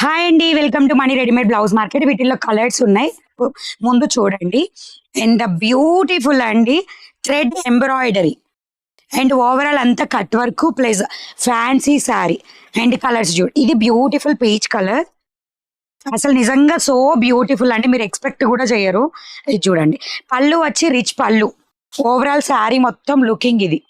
Hi అండి, welcome to money readymade blouse market. వీటిల్లో colours ఉన్నాయి, ముందు చూడండి. అండ్ బ్యూటిఫుల్ అండి, థ్రెడ్ ఎంబ్రాయిడరీ అండ్ ఓవరాల్ అంతా cut work plus fancy sari and colours చూడు. ఇది బ్యూటిఫుల్ పీచ్ కలర్, అసలు నిజంగా సో బ్యూటిఫుల్ అండి, మీరు ఎక్స్పెక్ట్ కూడా చేయరు. ఇది చూడండి, పళ్ళు వచ్చి రిచ్ పళ్ళు, ఓవరాల్ శారీ మొత్తం లుకింగ్ ఇది.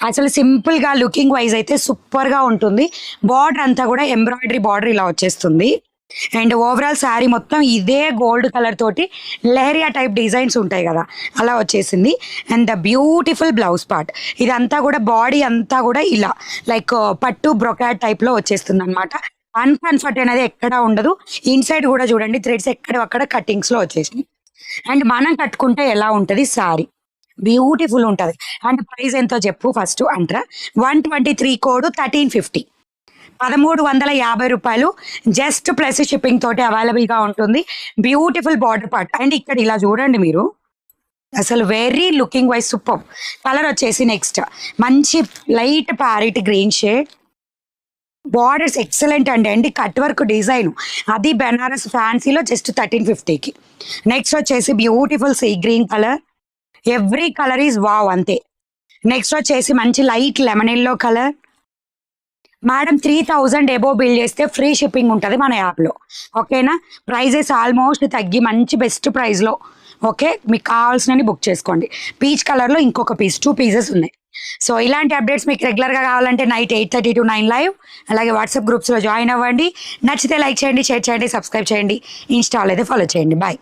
అసలు సింపుల్ గా లుకింగ్ వైజ్ అయితే సూపర్ గా ఉంటుంది. బార్డర్ అంతా కూడా ఎంబ్రాయిడరీ బార్డర్ ఇలా వచ్చేస్తుంది. అండ్ ఓవరాల్ శారీ మొత్తం ఇదే గోల్డ్ కలర్ తోటి లెహరియా టైప్ డిజైన్స్ ఉంటాయి కదా, అలా వచ్చేసింది. And the beautiful blouse part, ఇదంతా కూడా బాడీ అంతా కూడా ఇలా లైక్ పట్టు బ్రొకాట్ టైప్ లో వచ్చేస్తుంది అనమాట. అన్కంఫర్ట్ అనేది ఎక్కడా ఉండదు. ఇన్సైడ్ కూడా చూడండి, థ్రెడ్స్ ఎక్కడక్కడ కటింగ్స్ లో వచ్చేసినాయి. అండ్ మనం కట్టుకుంటే ఎలా ఉంటది శారీ, బ్యూటిఫుల్ ఉంటుంది. అండ్ ప్రైస్ ఎంతో చెప్పు ఫస్ట్ అంటారా. 123 కోడ్ 1350, 1350 రూపాయలు జస్ట్ ప్లస్ షిప్పింగ్ తోటి అవైలబుల్ గా ఉంటుంది. Beautiful border part. అండ్ ఇక్కడ ఇలా చూడండి మీరు, అసలు very looking wise super. Colour వచ్చేసి నెక్స్ట్ మంచి light parrot green shade, borders excellent అండి. అండ్ కట్ వర్క్ డిజైన్ అది బెనారస్ ఫ్యాన్సీలో జస్ట్ 1350కి. నెక్స్ట్ వచ్చేసి beautiful sea green colour, every colour is wow అంతే. నెక్స్ట్ వచ్చేసి మంచి light lemon yellow colour. Madam 3000 above bill చేస్తే free shipping ఉంటుంది మన యాప్లో, ఓకేనా. ప్రైజెస్ ఆల్మోస్ట్ తగ్గి మంచి బెస్ట్ ప్రైస్లో, ఓకే. మీకు కావాల్సినవి బుక్ చేసుకోండి. పీచ్ కలర్లో ఇంకొక పీస్, 2 పీసెస్ ఉన్నాయి. సో ఇలాంటి అప్డేట్స్ మీకు రెగ్యులర్గా కావాలంటే నైట్ 8:30 to 9 లైవ్, అలాగే వాట్సాప్ గ్రూప్స్లో జాయిన్ అవ్వండి. నచ్చితే లైక్ చేయండి, షేర్ చేయండి, సబ్స్క్రైబ్ చేయండి, ఇన్స్టాల్ అయితే ఫాలో చేయండి. బాయ్.